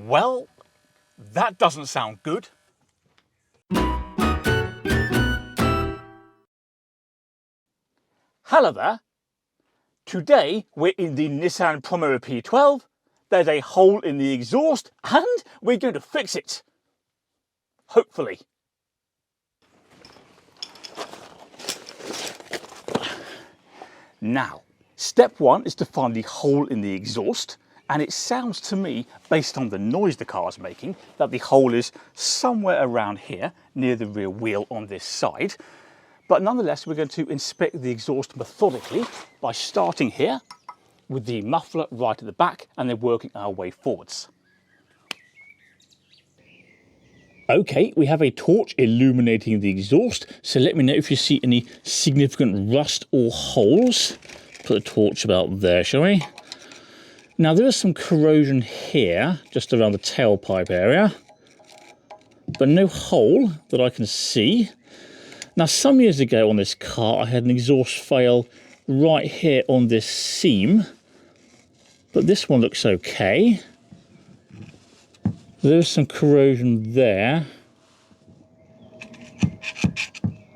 Well, that doesn't sound good. Hello there. Today we're in the Nissan Primera P12. There's a hole in the exhaust and we're going to fix it. Hopefully. Now, step one is to find the hole in the exhaust, and it sounds to me, based on the noise the car is making, that the hole is somewhere around here, near the rear wheel on this side. But nonetheless, we're going to inspect the exhaust methodically by starting here with the muffler right at the back and then working our way forwards. Okay, we have a torch illuminating the exhaust, so let me know if you see any significant rust or holes. Put the torch about there, shall we? Now there is some corrosion here, just around the tailpipe area, but no hole that I can see. Now some years ago on this car I had an exhaust fail right here on this seam, but this one looks okay. There's some corrosion there.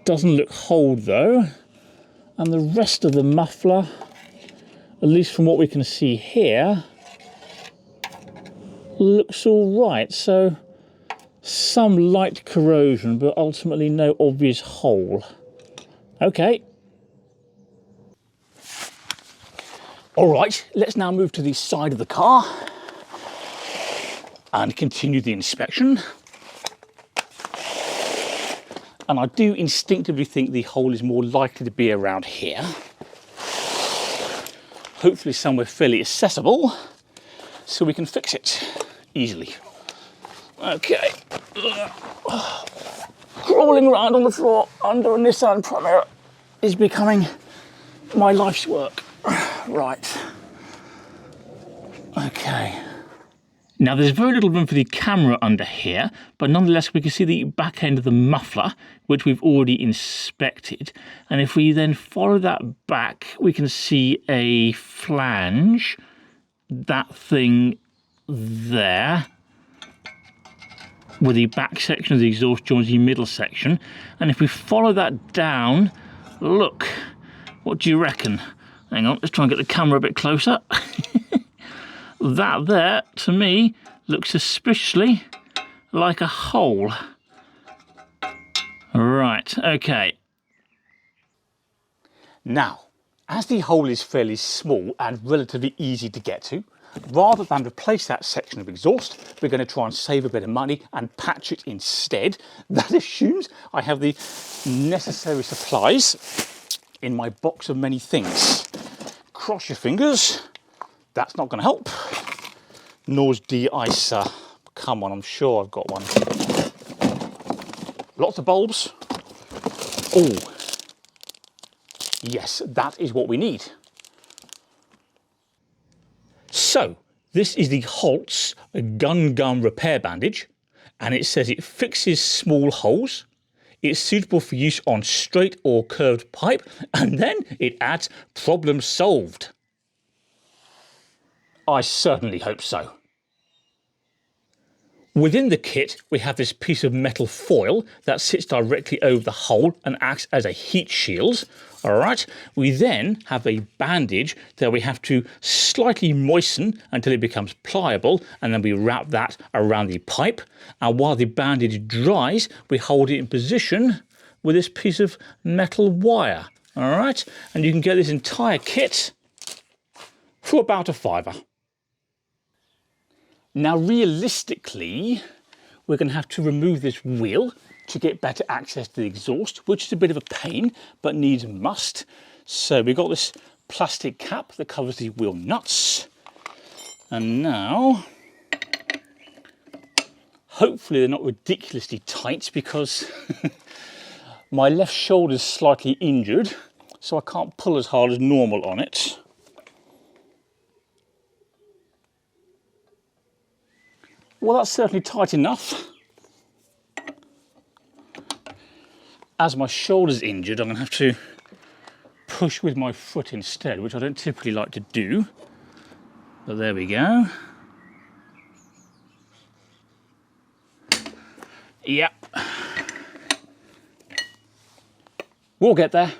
Doesn't look holed though. And the rest of the muffler, at least from what we can see here, looks all right. So some light corrosion, but ultimately no obvious hole. Okay. All right, let's now move to the side of the car and continue the inspection. And I do instinctively think the hole is more likely to be around here. Hopefully somewhere fairly accessible so we can fix it easily. Okay. Crawling around on the floor under a Nissan Primera is becoming my life's work. Right. Okay. Now there's very little room for the camera under here, but nonetheless we can see the back end of the muffler, which we've already inspected. And if we then follow that back, we can see a flange, that thing there, with the back section of the exhaust joins the middle section. And if we follow that down, look, what do you reckon? Hang on, let's try and get the camera a bit closer. That there, to me, looks suspiciously like a hole. Right, okay. Now, as the hole is fairly small and relatively easy to get to, rather than replace that section of exhaust, we're going to try and save a bit of money and patch it instead. That assumes I have the necessary supplies in my box of many things. Cross your fingers. That's not going to help. Nor's de-icer. Come on, I'm sure I've got one. Lots of bulbs. Oh, yes, that is what we need. So, this is the Holts Gun Gum Repair Bandage, and it says it fixes small holes. It's suitable for use on straight or curved pipe, and then it adds problem solved. I certainly hope so. Within the kit, we have this piece of metal foil that sits directly over the hole and acts as a heat shield. All right. We then have a bandage that we have to slightly moisten until it becomes pliable, and then we wrap that around the pipe. And while the bandage dries, we hold it in position with this piece of metal wire. All right. And you can get this entire kit for about £5. Now, realistically, we're going to have to remove this wheel to get better access to the exhaust, which is a bit of a pain, but needs must. So we've got this plastic cap that covers the wheel nuts. And now, hopefully they're not ridiculously tight, because my left shoulder is slightly injured, so I can't pull as hard as normal on it. Well, that's certainly tight enough. As my shoulder's injured, I'm going to have to push with my foot instead, which I don't typically like to do. But there we go. Yep. We'll get there.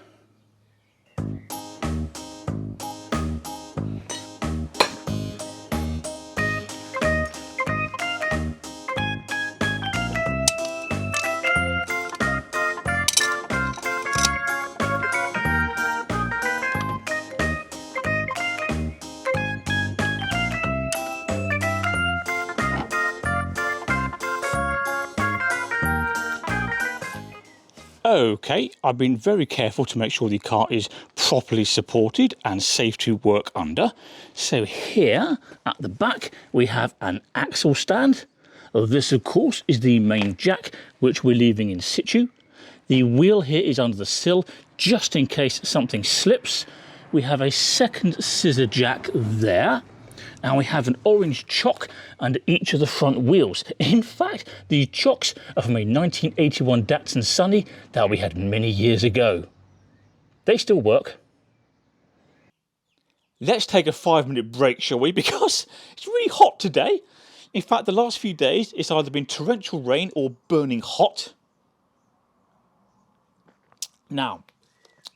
Okay, I've been very careful to make sure the car is properly supported and safe to work under. So here at the back we have an axle stand. This of course is the main jack which we're leaving in situ. The wheel here is under the sill just in case something slips. We have a second scissor jack there. And we have an orange chock under each of the front wheels. In fact, the chocks are from a 1981 Datsun Sunny that we had many years ago. They still work. Let's take a 5-minute break, shall we? Because it's really hot today. In fact, the last few days, it's either been torrential rain or burning hot. Now,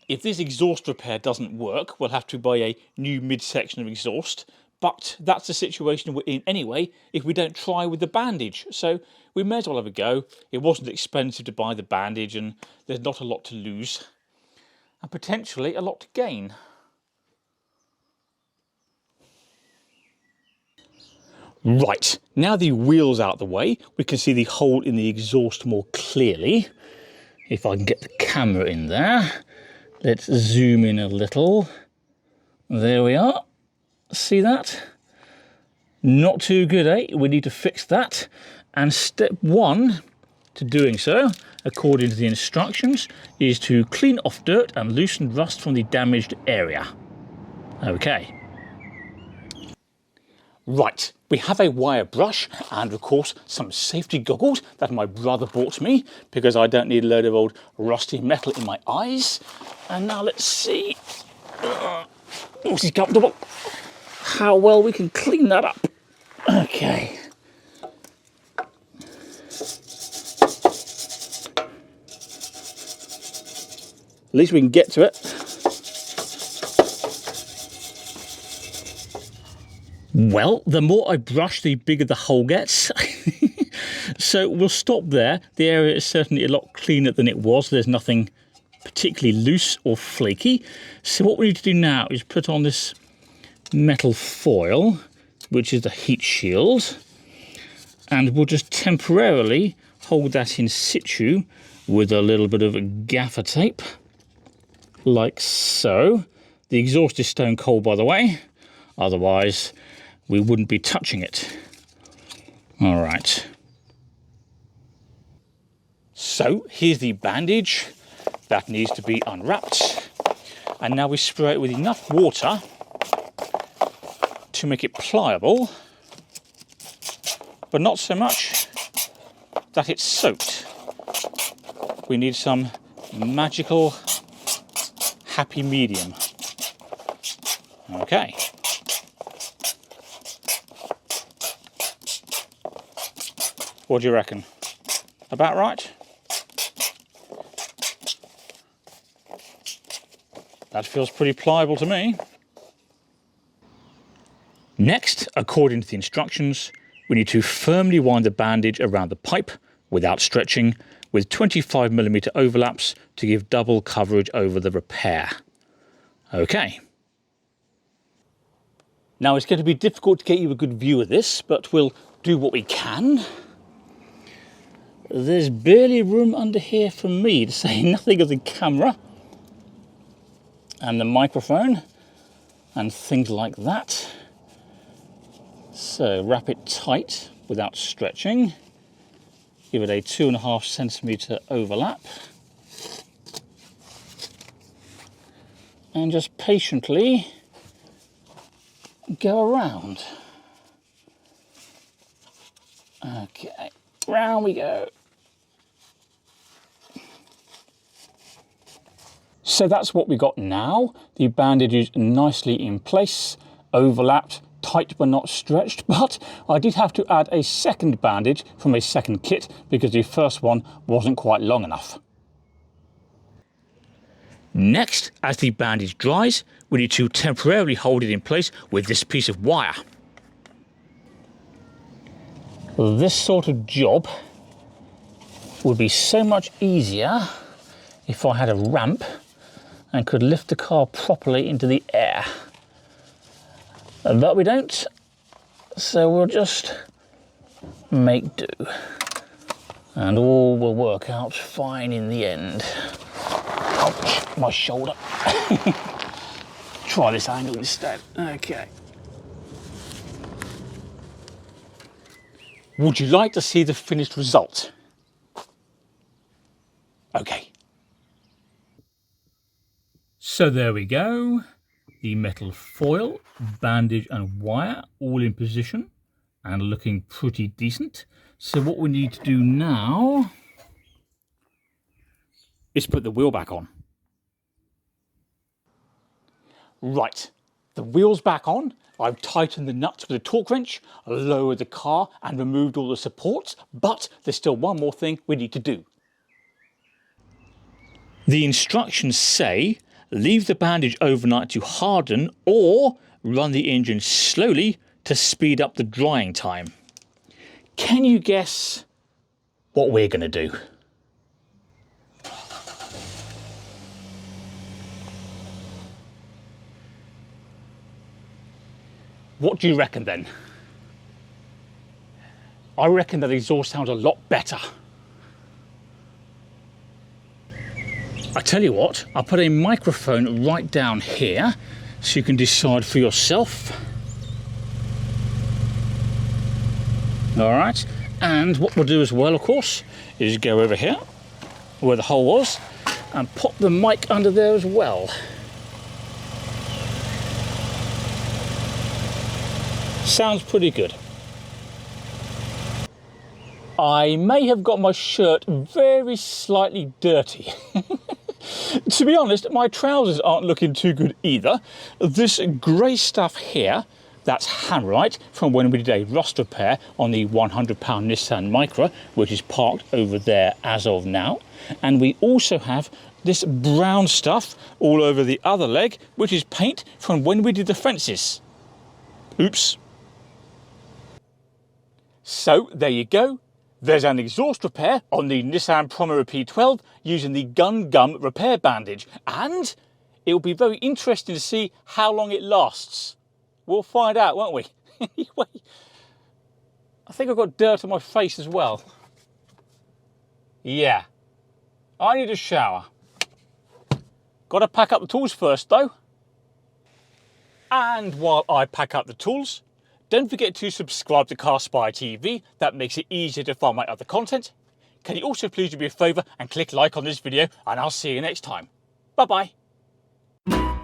if this exhaust repair doesn't work, we'll have to buy a new midsection of exhaust. But that's the situation we're in anyway if we don't try with the bandage. So we may as well have a go. It wasn't expensive to buy the bandage and there's not a lot to lose. And potentially a lot to gain. Right, now the wheel's out the way, we can see the hole in the exhaust more clearly. If I can get the camera in there. Let's zoom in a little. There we are. See that? Not too good, eh? We need to fix that. And step one to doing so, according to the instructions, is to clean off dirt and loosen rust from the damaged area. Okay. Right, we have a wire brush and of course some safety goggles that my brother bought me because I don't need a load of old rusty metal in my eyes. And now let's see. This is comfortable. How well we can clean that up. Okay. At least we can get to it. Well, the more I brush, the bigger the hole gets. So we'll stop there. The area is certainly a lot cleaner than it was. There's nothing particularly loose or flaky. So what we need to do now is put on this metal foil, which is the heat shield, and we'll just temporarily hold that in situ with a little bit of gaffer tape, like so. The exhaust is stone cold, by the way, otherwise we wouldn't be touching it. All right. So here's the bandage that needs to be unwrapped, and now we spray it with enough water to make it pliable, but not so much that it's soaked. We need some magical happy medium. Okay. What do you reckon? About right? That feels pretty pliable to me. Next, according to the instructions, we need to firmly wind the bandage around the pipe without stretching with 25mm overlaps to give double coverage over the repair. Okay. Now it's going to be difficult to get you a good view of this, but we'll do what we can. There's barely room under here for me, to say nothing of the camera and the microphone and things like that. So wrap it tight without stretching. Give it a 2.5cm overlap. And just patiently go around. Okay, round we go. So that's what we got now. The bandage is nicely in place, overlapped, tight but not stretched, but I did have to add a second bandage from a second kit because the first one wasn't quite long enough. Next, as the bandage dries, we need to temporarily hold it in place with this piece of wire. This sort of job would be so much easier if I had a ramp and could lift the car properly into the air. But we don't, so we'll just make do. And all will work out fine in the end. Ouch, my shoulder. Try this angle instead. Okay. Would you like to see the finished result? Okay. So there we go. The metal foil, bandage and wire all in position and looking pretty decent. So what we need to do now is put the wheel back on. Right, the wheel's back on. I've tightened the nuts with a torque wrench, lowered the car and removed all the supports, but there's still one more thing we need to do. The instructions say leave the bandage overnight to harden or run the engine slowly to speed up the drying time. Can you guess what we're going to do? What do you reckon then? I reckon that the exhaust sounds a lot better. I tell you what, I'll put a microphone right down here so you can decide for yourself. All right, and what we'll do as well, of course, is go over here where the hole was and pop the mic under there as well. Sounds pretty good. I may have got my shirt very slightly dirty. To be honest, my trousers aren't looking too good either. This grey stuff here, that's hammerite from when we did a rust repair on the £100 Nissan Micra, which is parked over there as of now. And we also have this brown stuff all over the other leg, which is paint from when we did the fences. Oops. So there you go. There's an exhaust repair on the Nissan Primera P12 using the Gun Gum Repair Bandage, and it'll be very interesting to see how long it lasts. We'll find out, won't we? Anyway, I think I've got dirt on my face as well. Yeah, I need a shower. Got to pack up the tools first though. And while I pack up the tools, don't forget to subscribe to Car Spy TV. That makes it easier to find my other content. Can you also please do me a favour and click like on this video, and I'll see you next time. Bye bye.